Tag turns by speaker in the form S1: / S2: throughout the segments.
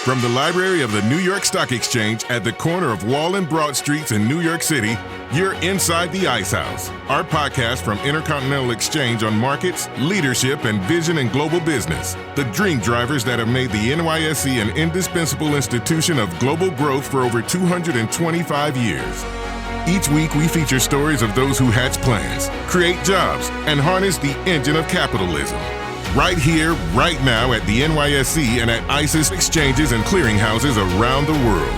S1: From the library of the New York Stock Exchange at the corner of Wall and Broad Streets in New York City, you're inside the Ice House, our podcast from Intercontinental Exchange on markets, leadership, and vision in global business. The dream drivers that have made the NYSE an indispensable institution of global growth for over 225 years. Each week, we feature stories of those who hatch plans, create jobs, and harness the engine of capitalism. Right here, right now at the NYSE and at ICE's exchanges and clearinghouses around the world.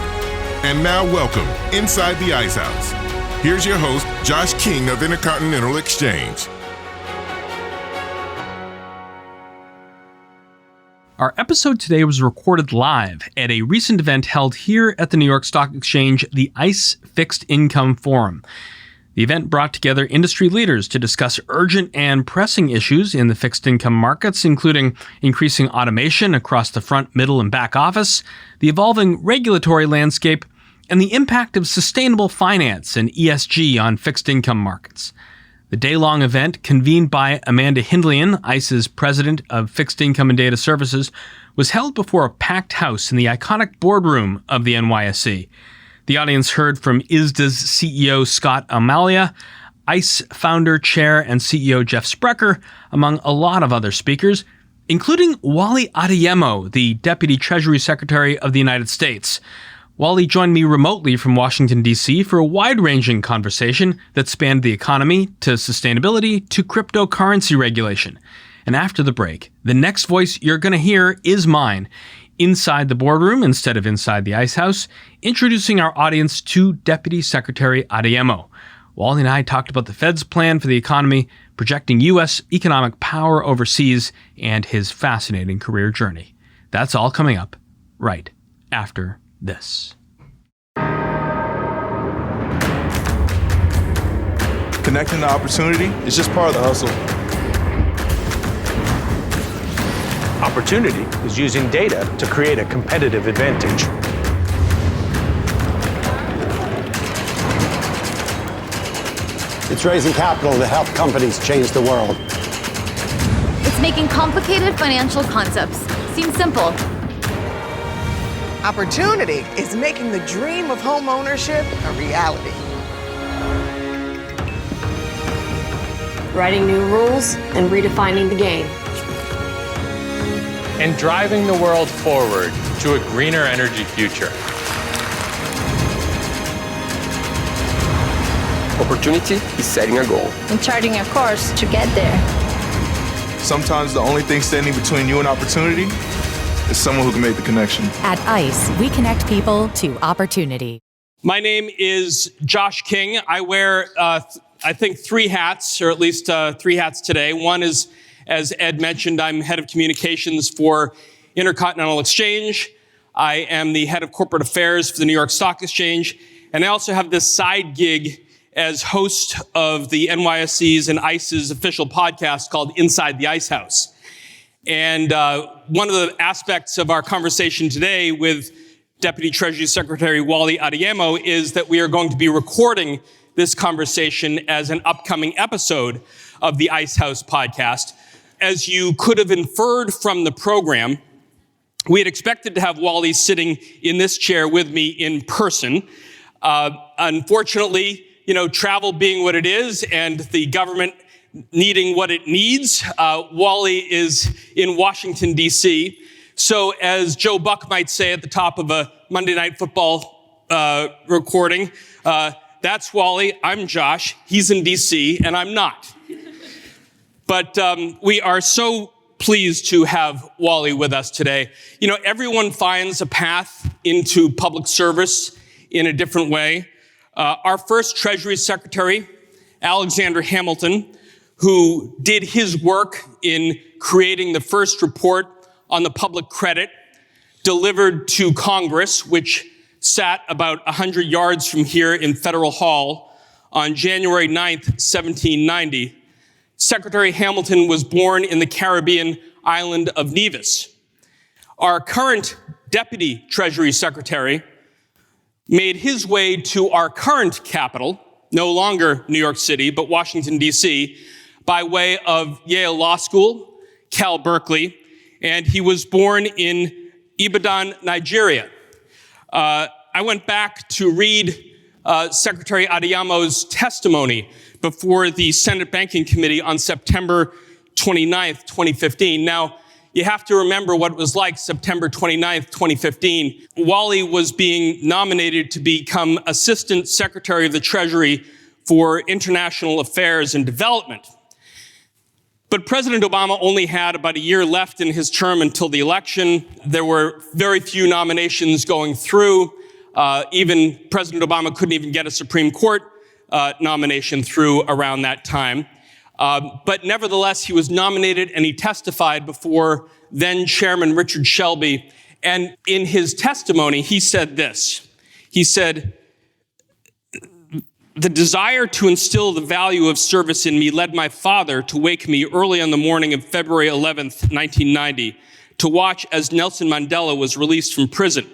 S1: And now welcome inside the Ice House. Here's your host, Josh King of Intercontinental Exchange.
S2: Our episode today was recorded live at a recent event held here at the New York Stock Exchange, the ICE Fixed Income Forum. The event brought together industry leaders to discuss urgent and pressing issues in the fixed income markets, including increasing automation across the front, middle, and back office, the evolving regulatory landscape, and the impact of sustainable finance and ESG on fixed income markets. The day-long event, convened by Amanda Hindlian, ICE's president of Fixed Income and Data Services, was held before a packed house in the iconic boardroom of the NYSE. The audience heard from ISDA's CEO Scott Amalia, ICE founder, chair, and CEO Jeff Sprecher, among a lot of other speakers, including Wally Adeyemo, the Deputy Treasury Secretary of the United States. Wally joined me remotely from Washington, D.C. for a wide-ranging conversation that spanned the economy to sustainability to cryptocurrency regulation. And after the break, the next voice you're going to hear is mine, inside the boardroom instead of inside the Ice House, introducing our audience to Deputy Secretary Adeyemo. Wally and I talked about the Fed's plan for the economy, projecting U.S. economic power overseas, and his fascinating career journey. That's all coming up right after this.
S3: Connecting the opportunity is just part of the hustle.
S4: Opportunity is using data to create a competitive advantage.
S5: It's raising capital to help companies change the world.
S6: It's making complicated financial concepts seem simple.
S7: Opportunity is making the dream of home ownership a reality.
S8: Writing new rules and redefining the game.
S9: And driving the world forward to a greener energy future.
S10: Opportunity is setting a goal.
S11: And charting a course to get there.
S3: Sometimes the only thing standing between you and opportunity is someone who can make the connection.
S12: At ICE, we connect people to opportunity.
S2: My name is Josh King. I wear, I think, three hats, or at least three hats today. One is, as Ed mentioned, I'm head of communications for Intercontinental Exchange. I am the head of corporate affairs for the New York Stock Exchange. And I also have this side gig as host of the NYSE's and ICE's official podcast called Inside the Ice House. And one of the aspects of our conversation today with Deputy Treasury Secretary Wally Adeyemo is that we are going to be recording this conversation as an upcoming episode of the Ice House podcast. As you could have inferred from the program, we had expected to have Wally sitting in this chair with me in person. Unfortunately, travel being what it is and the government needing what it needs, Wally is in Washington, D.C. So as Joe Buck might say at the top of a Monday Night Football recording, that's Wally, I'm Josh, he's in D.C., and I'm not. But we are so pleased to have Wally with us today. Everyone finds a path into public service in a different way. Our first Treasury Secretary, Alexander Hamilton, who did his work in creating the first report on the public credit, delivered to Congress, which sat about 100 yards from here in Federal Hall on January 9th, 1790. Secretary Hamilton was born in the Caribbean island of Nevis. Our current Deputy Treasury Secretary made his way to our current capital, no longer New York City, but Washington, D.C., by way of Yale Law School, Cal Berkeley, and he was born in
S13: Ibadan, Nigeria. I went back to read Secretary Adeyemo's testimony before the Senate Banking Committee on September 29th, 2015. Now, you have to remember what it was like September 29th, 2015. Wally was being nominated to become Assistant Secretary of the Treasury for International Affairs and Development. But President Obama only had about a year left in his term until the election. There were very few nominations going through. Even President Obama couldn't even get a Supreme Court nomination through around that time. But nevertheless, he was nominated and he testified before then Chairman Richard Shelby. And in his testimony, he said this. He said, "The desire to instill the value of service in me led my father to wake me early on the morning of February 11th, 1990, to watch as Nelson Mandela was released from prison.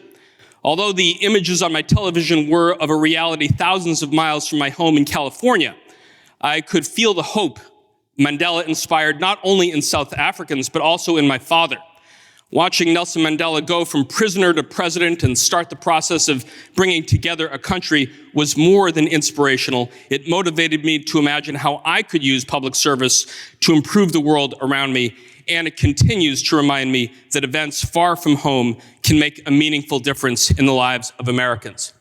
S13: Although the images on my television were of a reality thousands of miles from my home in California, I could feel the hope Mandela inspired not only in South Africans, but also in my father. Watching Nelson Mandela go from prisoner to president and start the process of bringing together a country was more than inspirational. It motivated me to imagine how I could use public service to improve the world around me. And it continues to remind me that events far from home can make a meaningful difference in the lives of Americans."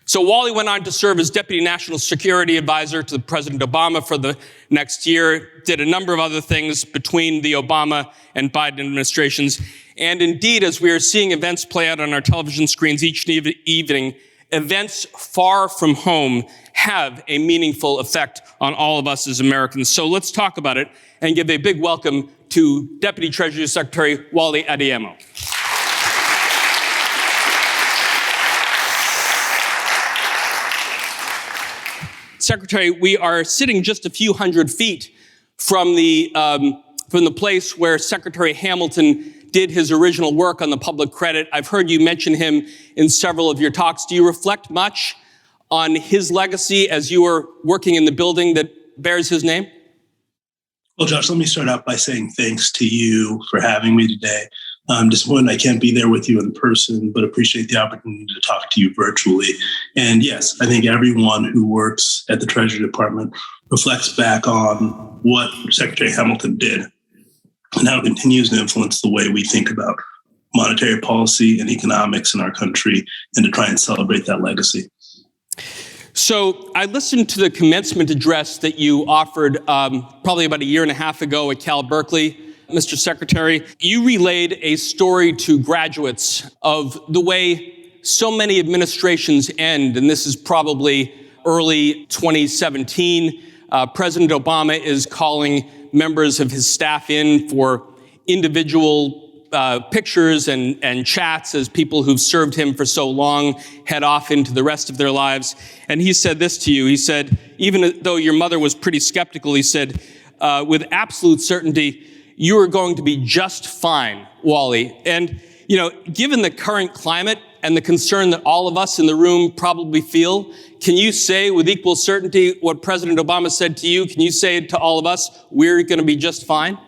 S13: So Wally went on to serve as Deputy National Security Advisor to President Obama for the next year, did a number of other things between the Obama and Biden administrations. And indeed, as we are seeing events play out on our television screens each evening, events far from home have a meaningful effect on all of us as Americans. So let's talk about it and give a big welcome to Deputy Treasury Secretary Wally Adeyemo. Secretary, we are sitting just a few hundred feet from the place where Secretary Hamilton did his original work on the public credit. I've heard you mention him in several of your talks. Do you reflect much on his legacy as you are working in the building that bears his name?
S14: Well, Josh, let me start out by saying thanks to you for having me today. I'm disappointed I can't be there with you in person, but appreciate the opportunity to talk to you virtually. And yes, I think everyone who works at the Treasury Department reflects back on what Secretary Hamilton did and how it continues to influence the way we think about monetary policy and economics in our country, and to try and celebrate that legacy.
S13: So I listened to the commencement address that you offered probably about a year and a half ago at Cal Berkeley. Mr. Secretary, you relayed a story to graduates of the way so many administrations end, and this is probably early 2017. President Obama is calling members of his staff in for individual pictures and chats as people who've served him for so long head off into the rest of their lives. And he said this to you. He said, even though your mother was pretty skeptical, he said, with absolute certainty, you are going to be just fine, Wally. And, you know, given the current climate and the concern that all of us in the room probably feel, can you say with equal certainty what President Obama said to you? Can you say to all of us, we're going to be just fine?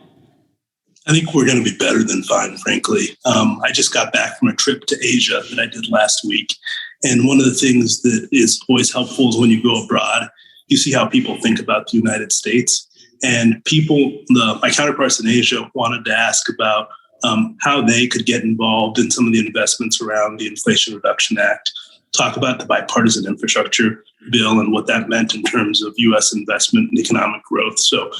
S14: I think we're going to be better than fine, frankly. I just got back from a trip to Asia that I did last week. And one of the things that is always helpful is when you go abroad, you see how people think about the United States. And my counterparts in Asia wanted to ask about how they could get involved in some of the investments around the Inflation Reduction Act, talk about the bipartisan infrastructure bill and what that meant in terms of U.S. investment and economic growth. So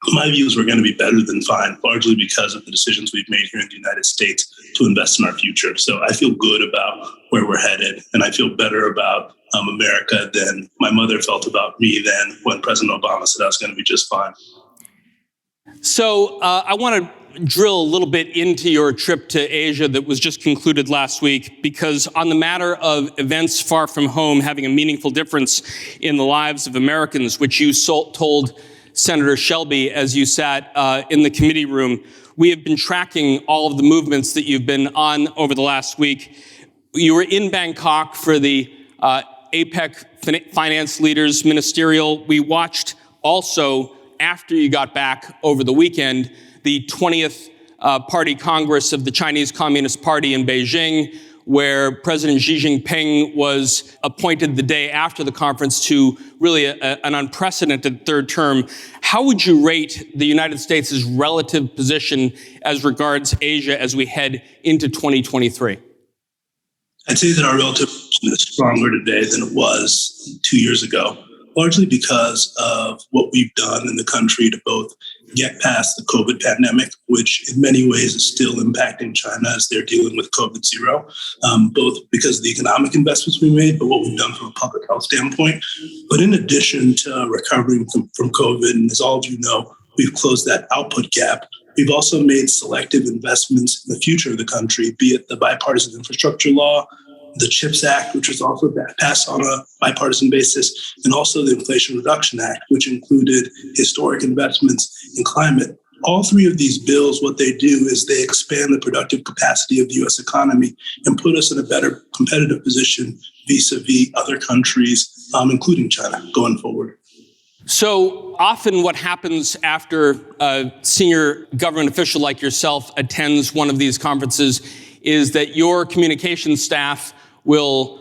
S14: my views were going to be better than fine, largely because of the decisions we've made here in the United States to invest in our future. So I feel good about where we're headed, and I feel better about America than my mother felt about me then when President Obama said I was going to be just fine.
S13: So I want to drill a little bit into your trip to Asia that was just concluded last week, because on the matter of events far from home having a meaningful difference in the lives of Americans, which you told Senator Shelby as you sat in the committee room, we have been tracking all of the movements that you've been on over the last week. You were in Bangkok for the APEC finance leaders ministerial. We watched also, after you got back over the weekend, the 20th Party Congress of the Chinese Communist Party in Beijing, where President Xi Jinping was appointed the day after the conference to really an unprecedented third term. How would you rate the United States' relative position as regards Asia as we head into 2023?
S14: I'd say that our relative position is stronger today than it was 2 years ago, largely because of what we've done in the country to both get past the COVID pandemic, which in many ways is still impacting China as they're dealing with COVID-0, both because of the economic investments we made, but what we've done from a public health standpoint. But in addition to recovering from COVID, and as all of you know, we've closed that output gap. We've also made selective investments in the future of the country, be it the bipartisan infrastructure law, the CHIPS Act, which was also passed on a bipartisan basis, and also the Inflation Reduction Act, which included historic investments in climate. All three of these bills, what they do is they expand the productive capacity of the U.S. economy and put us in a better competitive position vis-a-vis other countries, including China, going forward.
S13: So often what happens after a senior government official like yourself attends one of these conferences is that your communications staff will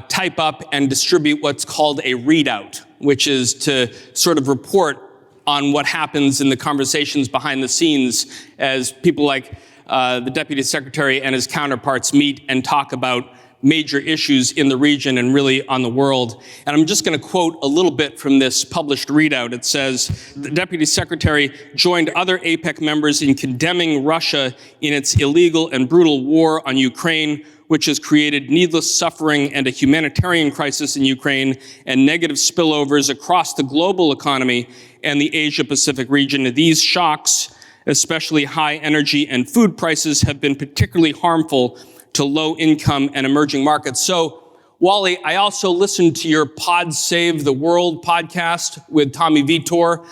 S13: type up and distribute what's called a readout, which is to sort of report on what happens in the conversations behind the scenes as people like the Deputy Secretary and his counterparts meet and talk about major issues in the region and really on the world. And I'm just going to quote a little bit from this published readout. It says, the Deputy Secretary joined other APEC members in condemning Russia in its illegal and brutal war on Ukraine, which has created needless suffering and a humanitarian crisis in Ukraine and negative spillovers across the global economy and the Asia-Pacific region. These shocks, especially high energy and food prices, have been particularly harmful to low-income and emerging markets. So, Wally, I also listened to your Pod Save the World podcast with Tommy Vitor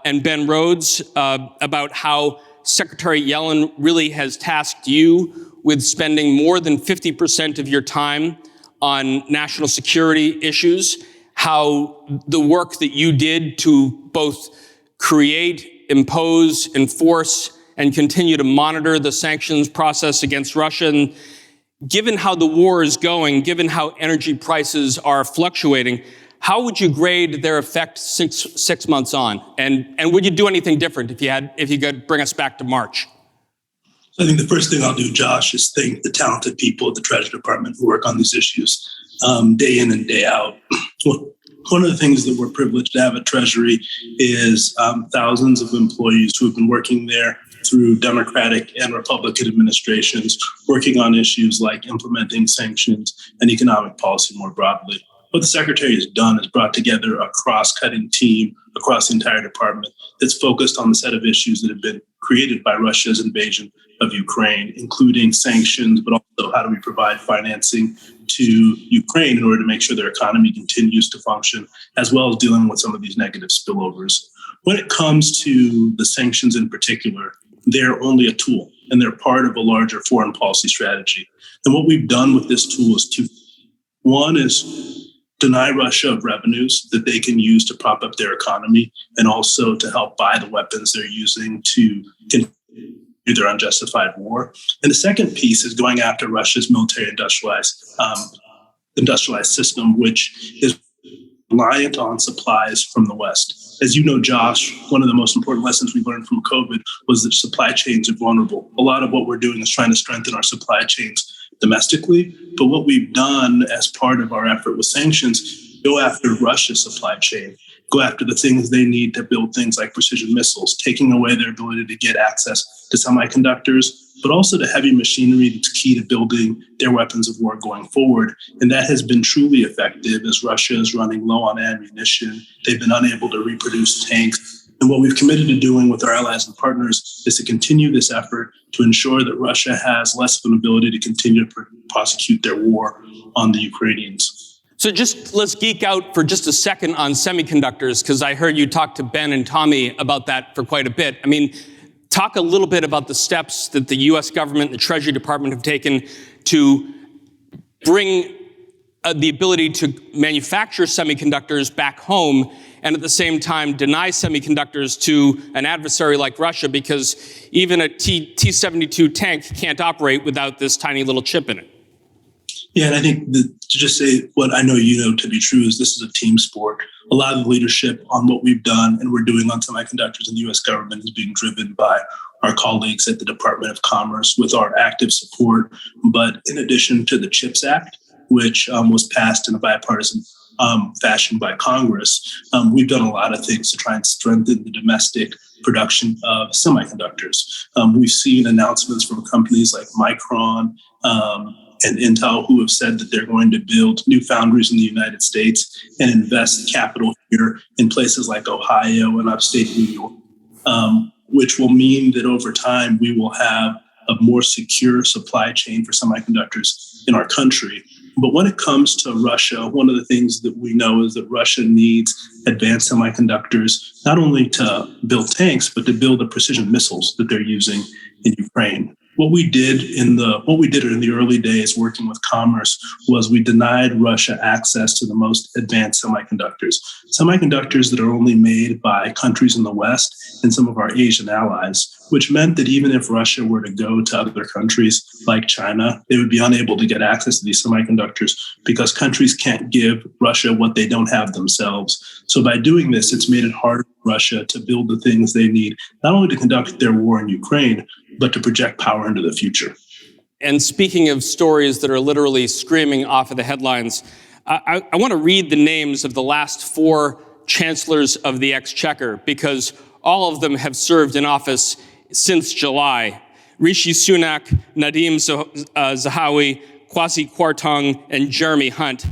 S13: and Ben Rhodes about how Secretary Yellen really has tasked you with spending more than 50% of your time on national security issues, how the work that you did to both create, impose, enforce, and continue to monitor the sanctions process against Russia. And given how the war is going, given how energy prices are fluctuating, how would you grade their effect six months on? And would you do anything different if you could bring us back to March?
S14: I think the first thing I'll do, Josh, is thank the talented people at the Treasury Department who work on these issues day in and day out. One of the things that we're privileged to have at Treasury is thousands of employees who have been working there through Democratic and Republican administrations, working on issues like implementing sanctions and economic policy more broadly. What the Secretary has done is brought together a cross-cutting team across the entire department that's focused on the set of issues that have been created by Russia's invasion of Ukraine, including sanctions, but also how do we provide financing to Ukraine in order to make sure their economy continues to function, as well as dealing with some of these negative spillovers. When it comes to the sanctions in particular, they're only a tool, and they're part of a larger foreign policy strategy. And what we've done with this tool is two. One is deny Russia of revenues that they can use to prop up their economy and also to help buy the weapons they're using to continue their unjustified war. And the second piece is going after Russia's military industrialized system, which is reliant on supplies from the West. As you know, Josh, one of the most important lessons we learned from COVID was that supply chains are vulnerable. A lot of what we're doing is trying to strengthen our supply chains domestically. But what we've done as part of our effort with sanctions, go after Russia's supply chain, go after the things they need to build things like precision missiles, taking away their ability to get access to semiconductors, but also to heavy machinery that's key to building their weapons of war going forward. And that has been truly effective as Russia is running low on ammunition. They've been unable to reproduce tanks. And what we've committed to doing with our allies and partners is to continue this effort to ensure that Russia has less of an ability to continue to prosecute their war on the Ukrainians.
S13: So just let's geek out for just a second on semiconductors, because I heard you talk to Ben and Tommy about that for quite a bit. I mean, talk a little bit about the steps that the U.S. government, the Treasury Department have taken to bring the ability to manufacture semiconductors back home and at the same time deny semiconductors to an adversary like Russia, because even a T-72 tank can't operate without this tiny little chip in it.
S14: Yeah, and I think to just say what I know you know to be true is this is a team sport. A lot of the leadership on what we've done and we're doing on semiconductors in the U.S. government is being driven by our colleagues at the Department of Commerce with our active support. But in addition to the CHIPS Act, which was passed in a bipartisan fashion by Congress, we've done a lot of things to try and strengthen the domestic production of semiconductors. We've seen announcements from companies like Micron and Intel who have said that they're going to build new foundries in the United States and invest capital here in places like Ohio and upstate New York, which will mean that over time we will have a more secure supply chain for semiconductors in our country. But when it comes to Russia, one of the things that we know is that Russia needs advanced semiconductors, not only to build tanks, but to build the precision missiles that they're using in Ukraine. What we did in the early days working with commerce was we denied Russia access to the most advanced semiconductors that are only made by countries in the West and some of our Asian allies, which meant that even if Russia were to go to other countries like China, they would be unable to get access to these semiconductors because countries can't give Russia what they don't have themselves. So by doing this, it's made it harder for Russia to build the things they need, not only to conduct their war in Ukraine, but to project power into the future.
S13: And speaking of stories that are literally screaming off of the headlines, I want to read the names of the last 4 chancellors of the Exchequer, because all of them have served in office since July. Rishi Sunak, Nadhim Zahawi, Kwasi Kwarteng, and Jeremy Hunt.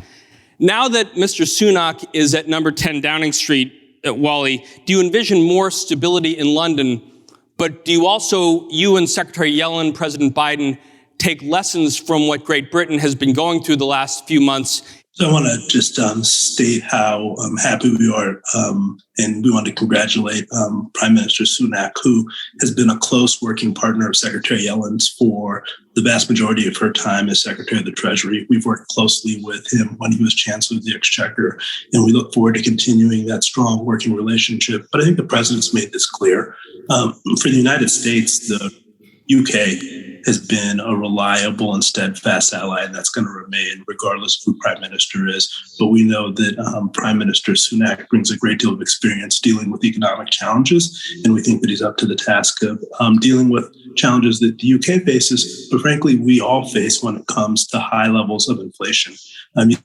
S13: Now that Mr. Sunak is at number 10 Downing Street at Wally, do you envision more stability in London? But do you also, you and Secretary Yellen, President Biden, take lessons from what Great Britain has been going through the last few months?
S14: So I want to just state how happy we are, and we want to congratulate Prime Minister Sunak, who has been a close working partner of Secretary Yellen's for the vast majority of her time as Secretary of the Treasury. We've worked closely with him when he was Chancellor of the Exchequer, and we look forward to continuing that strong working relationship. But I think the President's made this clear. For the United States, the UK has been a reliable and steadfast ally, and that's going to remain regardless of who Prime Minister is. But we know that Prime Minister Sunak brings a great deal of experience dealing with economic challenges, and we think that he's up to the task of dealing with challenges that the UK faces, but frankly, we all face when it comes to high levels of inflation. You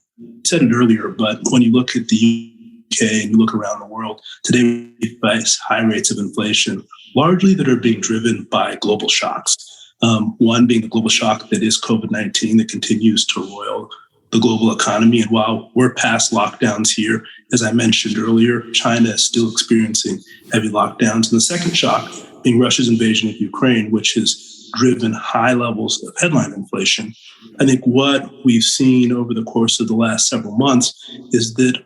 S14: said it earlier, but when you look at the UK and you look around the world, today we face high rates of inflation, largely that are being driven by global shocks. One being the global shock that is COVID-19 that continues to roil the global economy. And while we're past lockdowns here, as I mentioned earlier, China is still experiencing heavy lockdowns. And the second shock being Russia's invasion of Ukraine, which has driven high levels of headline inflation. I think what we've seen over the course of the last several months is that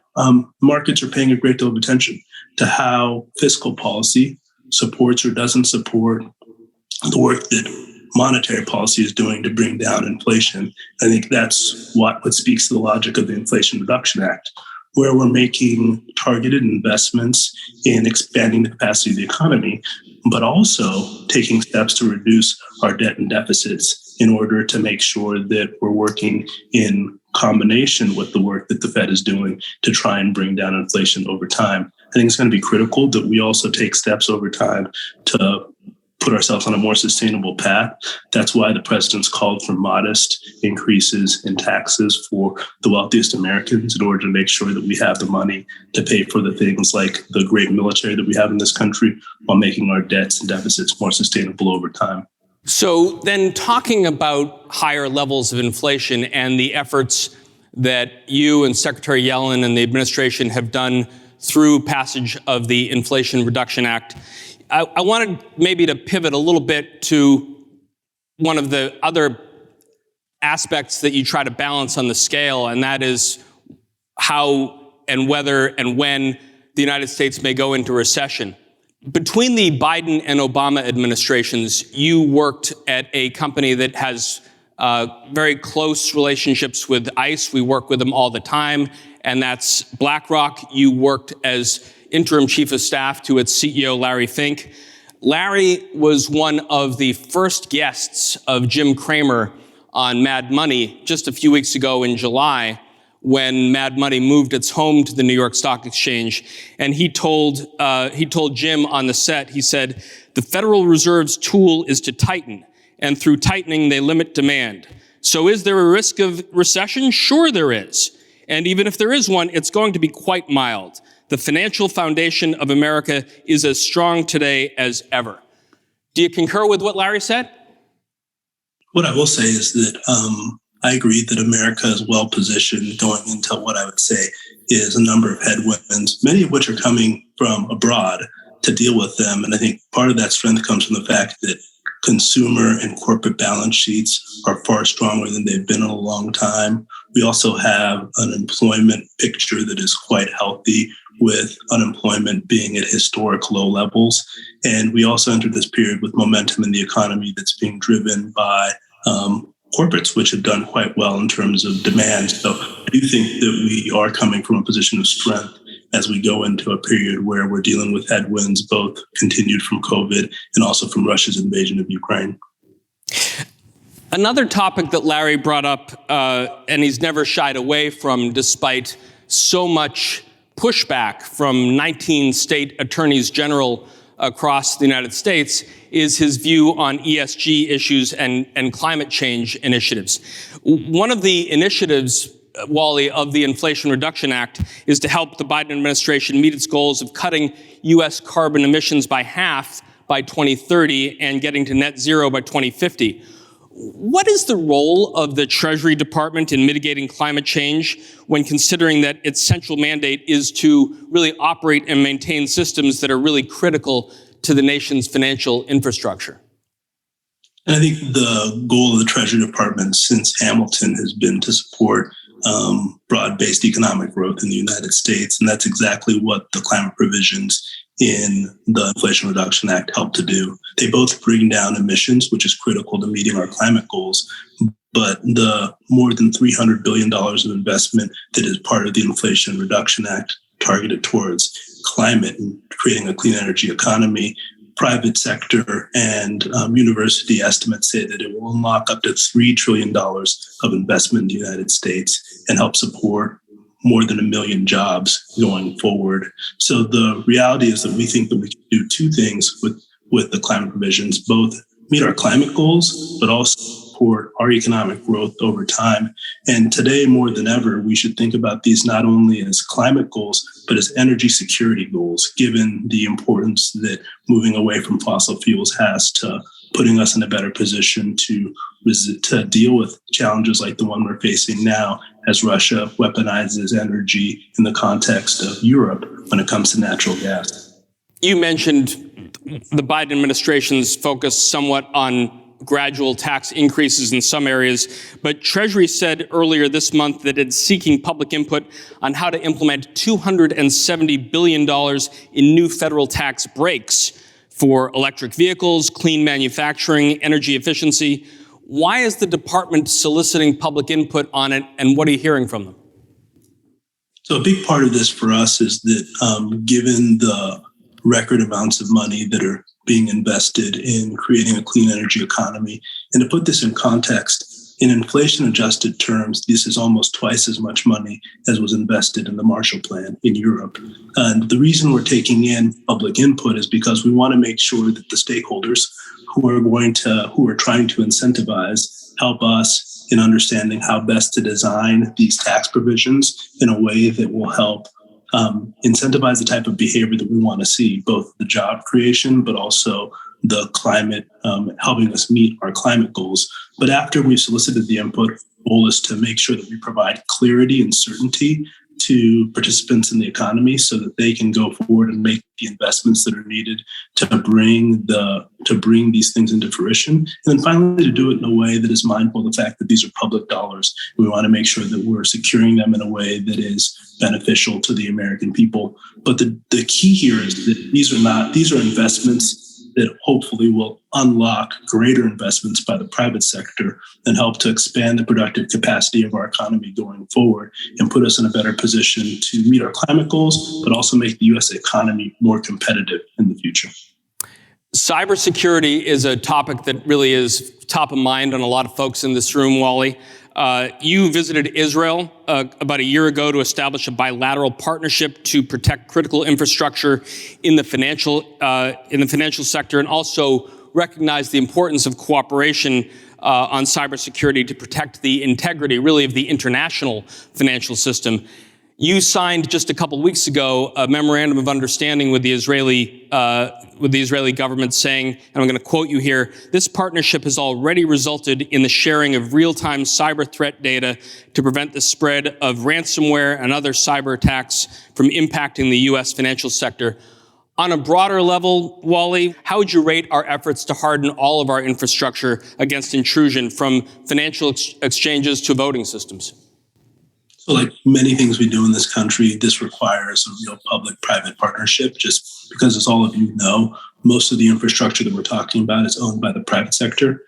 S14: markets are paying a great deal of attention to how fiscal policy supports or doesn't support the work that monetary policy is doing to bring down inflation. I think that's what speaks to the logic of the Inflation Reduction Act, where we're making targeted investments in expanding the capacity of the economy, but also taking steps to reduce our debt and deficits in order to make sure that we're working in combination with the work that the Fed is doing to try and bring down inflation over time. I think it's going to be critical that we also take steps over time to put ourselves on a more sustainable path. That's why the president's called for modest increases in taxes for the wealthiest Americans in order to make sure that we have the money to pay for the things like the great military that we have in this country while making our debts and deficits more sustainable over time.
S13: So then talking about higher levels of inflation and the efforts that you and Secretary Yellen and the administration have done through passage of the Inflation Reduction Act, I wanted maybe to pivot a little bit to one of the other aspects that you try to balance on the scale, and that is how and whether and when the United States may go into recession. Between the Biden and Obama administrations, you worked at a company that has very close relationships with ICE. We work with them all the time, and that's BlackRock. You worked as interim chief of staff to its CEO, Larry Fink. Larry was one of the first guests of Jim Cramer on Mad Money just a few weeks ago in July, when Mad Money moved its home to the New York Stock Exchange. And he told Jim on the set, he said, "The Federal Reserve's tool is to tighten, and through tightening, they limit demand. So is there a risk of recession? Sure there is. And even if there is one, it's going to be quite mild. The financial foundation of America is as strong today as ever." Do you concur with what Larry said?
S14: What I will say is that I agree that America is well positioned going into what I would say is a number of headwinds, many of which are coming from abroad, to deal with them. And I think part of that strength comes from the fact that consumer and corporate balance sheets are far stronger than they've been in a long time. We also have an employment picture that is quite healthy, with unemployment being at historic low levels. And we also entered this period with momentum in the economy that's being driven by corporates, which have done quite well in terms of demand. So I do think that we are coming from a position of strength as we go into a period where we're dealing with headwinds, both continued from COVID and also from Russia's invasion of Ukraine.
S13: Another topic that Larry brought up, and he's never shied away from despite so much pushback from 19 state attorneys general across the United States, is his view on ESG issues and climate change initiatives. One of the initiatives, Wally, of the Inflation Reduction Act is to help the Biden administration meet its goals of cutting U.S. carbon emissions by half by 2030 and getting to net zero by 2050. What is the role of the Treasury Department in mitigating climate change when considering that its central mandate is to really operate and maintain systems that are really critical to the nation's financial infrastructure?
S14: And I think the goal of the Treasury Department since Hamilton has been to support broad-based economic growth in the United States. And that's exactly what the climate provisions in the Inflation Reduction Act help to do. They both bring down emissions, which is critical to meeting our climate goals. But the more than $300 billion of investment that is part of the Inflation Reduction Act targeted towards climate and creating a clean energy economy, private sector and university estimates say that it will unlock up to $3 trillion of investment in the United States and help support more than 1 million jobs going forward. So the reality is that we think that we can do two things with the climate provisions, both meet our climate goals, but also support our economic growth over time. And today, more than ever, we should think about these not only as climate goals, but as energy security goals, given the importance that moving away from fossil fuels has to putting us in a better position to deal with challenges like the one we're facing now as Russia weaponizes energy in the context of Europe when it comes to natural gas.
S13: You mentioned the Biden administration's focus somewhat on gradual tax increases in some areas, but Treasury said earlier this month that it's seeking public input on how to implement $270 billion in new federal tax breaks for electric vehicles, clean manufacturing, energy efficiency. Why is the department soliciting public input on it, and what are you hearing from them?
S14: So a big part of this for us is that given the record amounts of money that are being invested in creating a clean energy economy, and to put this in context, in inflation-adjusted terms, this is almost twice as much money as was invested in the Marshall Plan in Europe. And the reason we're taking in public input is because we want to make sure that the stakeholders who are trying to incentivize help us in understanding how best to design these tax provisions in a way that will help incentivize the type of behavior that we want to see, both the job creation, but also the climate, helping us meet our climate goals. But after we've solicited the input, the goal is to make sure that we provide clarity and certainty to participants in the economy so that they can go forward and make the investments that are needed to bring these things into fruition. And then finally, to do it in a way that is mindful of the fact that these are public dollars. We want to make sure that we're securing them in a way that is beneficial to the American people. But the key here is that these are investments that hopefully will unlock greater investments by the private sector and help to expand the productive capacity of our economy going forward and put us in a better position to meet our climate goals, but also make the U.S. economy more competitive in the future.
S13: Cybersecurity is a topic that really is top of mind on a lot of folks in this room, Wally. You visited Israel about a year ago to establish a bilateral partnership to protect critical infrastructure in the financial sector, and also recognize the importance of cooperation on cybersecurity to protect the integrity, really, of the international financial system. You signed just a couple weeks ago a memorandum of understanding with the Israeli government saying, and I'm going to quote you here, "This partnership has already resulted in the sharing of real-time cyber threat data to prevent the spread of ransomware and other cyber attacks from impacting the U.S. financial sector." On a broader level, Wally, how would you rate our efforts to harden all of our infrastructure against intrusion, from financial exchanges to voting systems?
S14: So like many things we do in this country, this requires a real public-private partnership, just because, as all of you know, most of the infrastructure that we're talking about is owned by the private sector.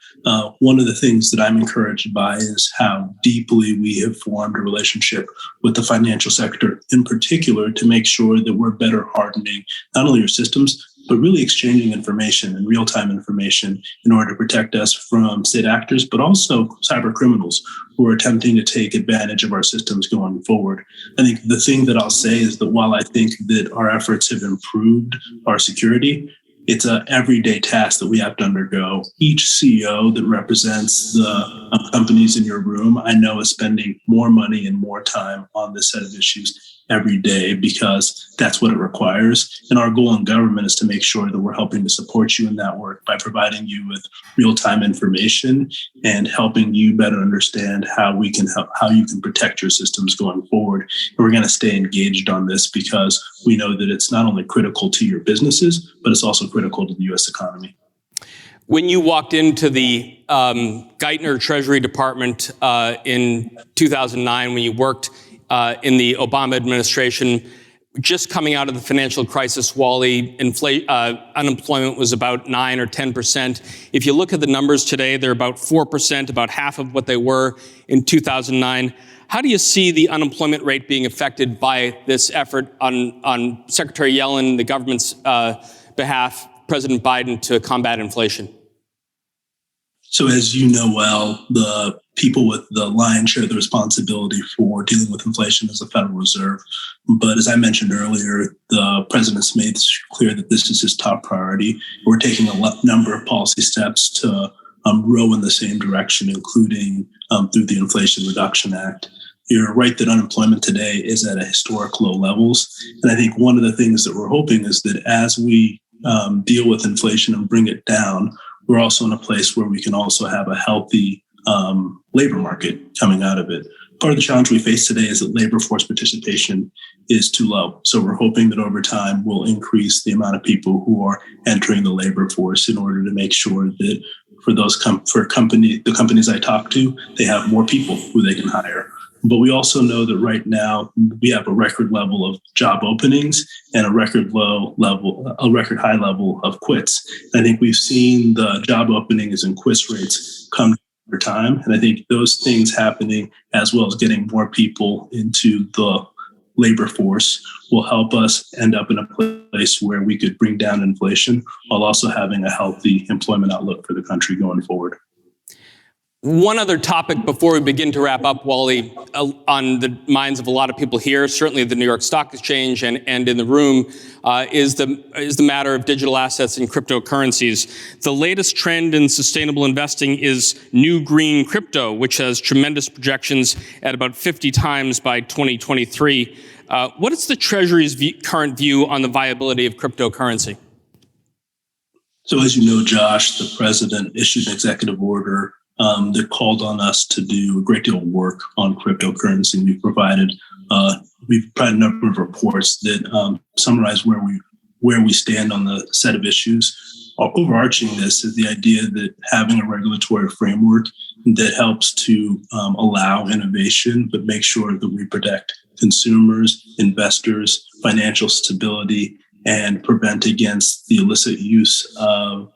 S14: One of the things that I'm encouraged by is how deeply we have formed a relationship with the financial sector in particular to make sure that we're better hardening not only your systems, but really exchanging information and real-time information in order to protect us from state actors, but also cyber criminals who are attempting to take advantage of our systems going forward. I think the thing that I'll say is that while I think that our efforts have improved our security, it's an everyday task that we have to undergo. Each CEO that represents the companies in your room, I know, is spending more money and more time on this set of issues every day, because that's what it requires. And our goal in government is to make sure that we're helping to support you in that work by providing you with real-time information and helping you better understand how you can protect your systems going forward. And we're going to stay engaged on this because we know that it's not only critical to your businesses, but it's also critical to the U.S. economy.
S13: When you walked into the Geithner Treasury Department in 2009, when you worked in the Obama administration, just coming out of the financial crisis, Wally, unemployment was about 9 or 10%. If you look at the numbers today, they're about 4%, about half of what they were in 2009. How do you see the unemployment rate being affected by this effort on Secretary Yellen, the government's behalf, President Biden, to combat inflation?
S14: So as you know well, the people with the lion's share of the responsibility for dealing with inflation is the Federal Reserve. But as I mentioned earlier, the president's made clear that this is his top priority. We're taking a number of policy steps to row in the same direction, including through the Inflation Reduction Act. You're right that unemployment today is at a historic low levels. And I think one of the things that we're hoping is that as we deal with inflation and bring it down, we're also in a place where we can also have a healthy labor market coming out of it. Part of the challenge we face today is that labor force participation is too low. So we're hoping that over time we'll increase the amount of people who are entering the labor force in order to make sure that for the companies I talk to, they have more people who they can hire. But we also know that right now we have a record level of job openings and a record high level of quits. And I think we've seen the job openings and quits rates come over time. And I think those things happening, as well as getting more people into the labor force, will help us end up in a place where we could bring down inflation while also having a healthy employment outlook for the country going forward.
S13: One other topic before we begin to wrap up, Wally, on the minds of a lot of people here, certainly the New York Stock Exchange and in the room, is the matter of digital assets and cryptocurrencies. The latest trend in sustainable investing is new green crypto, which has tremendous projections at about 50 times by 2023. What is the Treasury's current view on the viability of cryptocurrency?
S14: So as you know, Josh, the president issued an executive order that called on us to do a great deal of work on cryptocurrency. We've provided a number of reports that summarize where we stand on the set of issues. Overarching this is the idea that having a regulatory framework that helps to allow innovation, but make sure that we protect consumers, investors, financial stability, and prevent against the illicit use of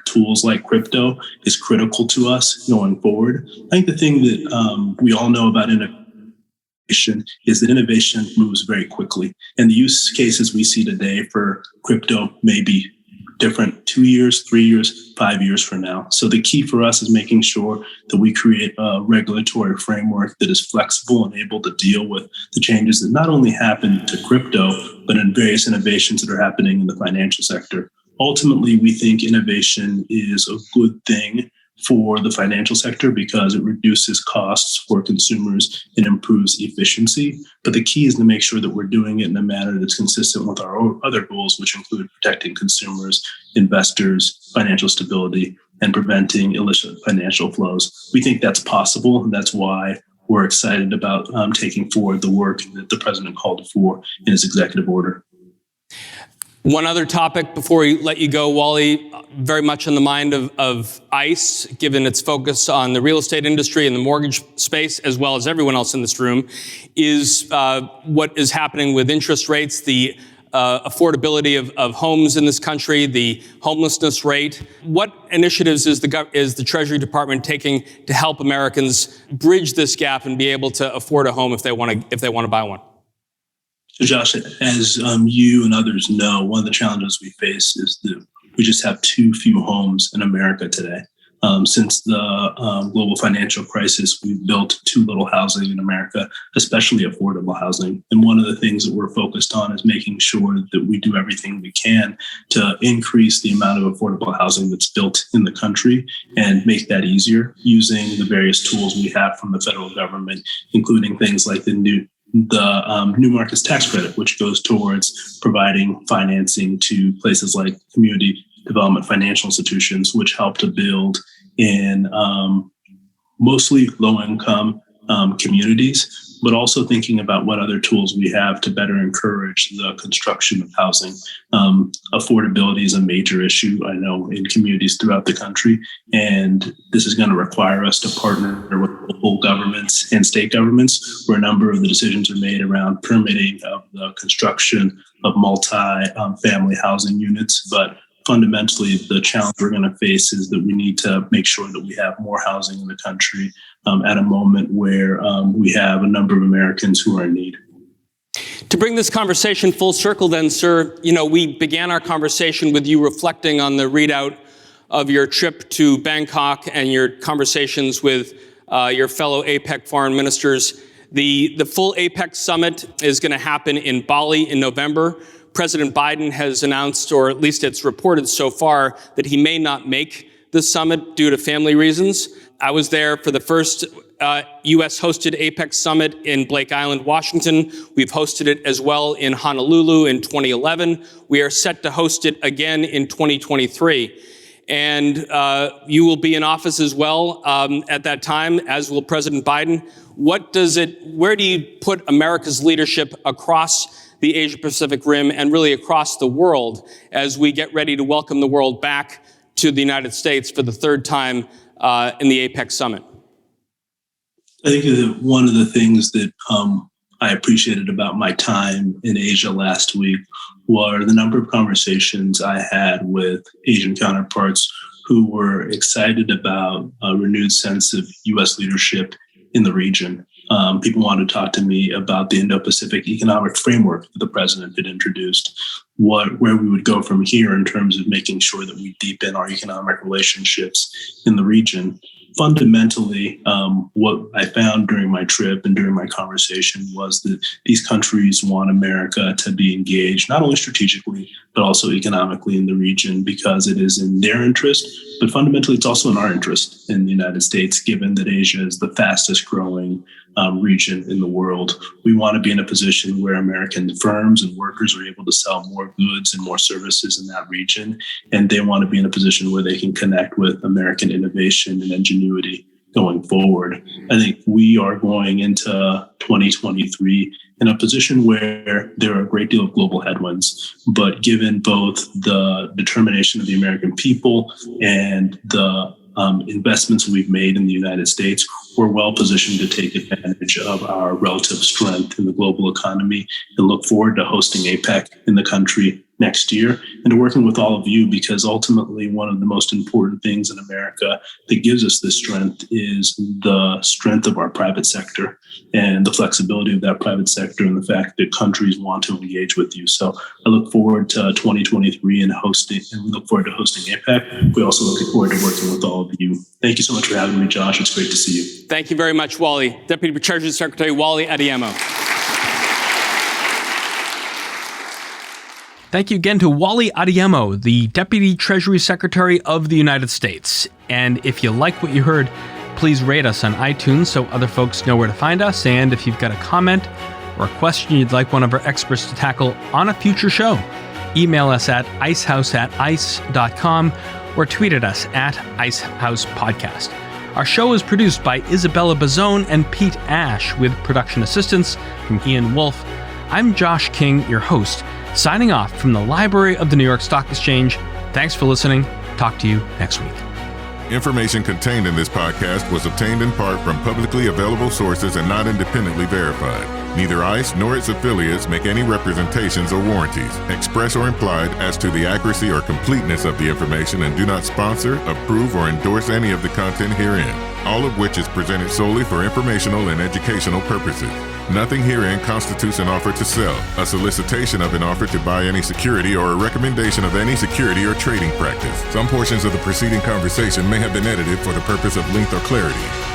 S14: tools like crypto is critical to us going forward. I think the thing that we all know about innovation is that innovation moves very quickly. And the use cases we see today for crypto may be different 2 years, 3 years, 5 years from now. So the key for us is making sure that we create a regulatory framework that is flexible and able to deal with the changes that not only happen to crypto, but in various innovations that are happening in the financial sector. Ultimately, we think innovation is a good thing for the financial sector because it reduces costs for consumers and improves efficiency. But the key is to make sure that we're doing it in a manner that's consistent with our other goals, which include protecting consumers, investors, financial stability, and preventing illicit financial flows. We think that's possible, and that's why we're excited about taking forward the work that the president called for in his executive order.
S13: One other topic before we let you go, Wally, very much on the mind of ICE, given its focus on the real estate industry and the mortgage space, as well as everyone else in this room, is what is happening with interest rates, the affordability of homes in this country, the homelessness rate. What initiatives is the Treasury Department taking to help Americans bridge this gap and be able to afford a home if they want to buy one?
S14: So Josh, as you and others know, one of the challenges we face is that we just have too few homes in America today. Since the global financial crisis, we've built too little housing in America, especially affordable housing. And one of the things that we're focused on is making sure that we do everything we can to increase the amount of affordable housing that's built in the country and make that easier using the various tools we have from the federal government, including things like the new markets tax credit, which goes towards providing financing to places like community development financial institutions, which help to build in mostly low-income communities, but also thinking about what other tools we have to better encourage the construction of housing. Affordability is a major issue, I know, in communities throughout the country, and this is going to require us to partner with local governments and state governments, where a number of the decisions are made around permitting of the construction of multi-family housing units. But fundamentally, the challenge we're going to face is that we need to make sure that we have more housing in the country at a moment where we have a number of Americans who are in need.
S13: To bring this conversation full circle then, sir, we began our conversation with you reflecting on the readout of your trip to Bangkok and your conversations with your fellow APEC foreign ministers. The full APEC summit is going to happen in Bali in November. President Biden has announced, or at least it's reported so far, that he may not make the summit due to family reasons. I was there for the first U.S.-hosted APEC summit in Blake Island, Washington. We've hosted it as well in Honolulu in 2011. We are set to host it again in 2023. And you will be in office as well at that time, as will President Biden. Where do you put America's leadership across the Asia-Pacific Rim and really across the world as we get ready to welcome the world back to the United States for the third time in the APEC summit?
S14: I think that one of the things that I appreciated about my time in Asia last week were the number of conversations I had with Asian counterparts who were excited about a renewed sense of U.S. leadership in the region. People wanted to talk to me about the Indo-Pacific economic framework that the president had introduced, where we would go from here in terms of making sure that we deepen our economic relationships in the region. Fundamentally, what I found during my trip and during my conversation was that these countries want America to be engaged, not only strategically, but also economically in the region, because it is in their interest. But fundamentally, it's also in our interest in the United States, given that Asia is the fastest growing region in the world. We want to be in a position where American firms and workers are able to sell more goods and more services in that region. And they want to be in a position where they can connect with American innovation and ingenuity going forward. I think we are going into 2023 in a position where there are a great deal of global headwinds, but given both the determination of the American people and the investments we've made in the United States, we're well positioned to take advantage of our relative strength in the global economy and look forward to hosting APEC in the country next year, and to working with all of you, because ultimately one of the most important things in America that gives us this strength is the strength of our private sector and the flexibility of that private sector and the fact that countries want to engage with you. So I look forward to 2023 and we look forward to hosting APEC. We also look forward to working with all of you. Thank you so much for having me, Josh. It's great to see you.
S13: Thank you very much, Wally. Deputy Treasury Secretary Wally Adeyemo.
S2: Thank you again to Wally Adeyemo, the Deputy Treasury Secretary of the United States. And if you like what you heard, please rate us on iTunes so other folks know where to find us. And if you've got a comment or a question you'd like one of our experts to tackle on a future show, email us at icehouse@ice.com or tweet at us at IceHousePodcast. Our show is produced by Isabella Bazone and Pete Ash with production assistance from Ian Wolfe. I'm Josh King, your host, signing off from the Library of the New York Stock Exchange. Thanks for listening. Talk to you next week.
S1: Information contained in this podcast was obtained in part from publicly available sources and not independently verified. Neither ICE nor its affiliates make any representations or warranties, express or implied, as to the accuracy or completeness of the information and do not sponsor, approve, or endorse any of the content herein, all of which is presented solely for informational and educational purposes. Nothing herein constitutes an offer to sell, a solicitation of an offer to buy any security, or a recommendation of any security or trading practice. Some portions of the preceding conversation may have been edited for the purpose of length or clarity.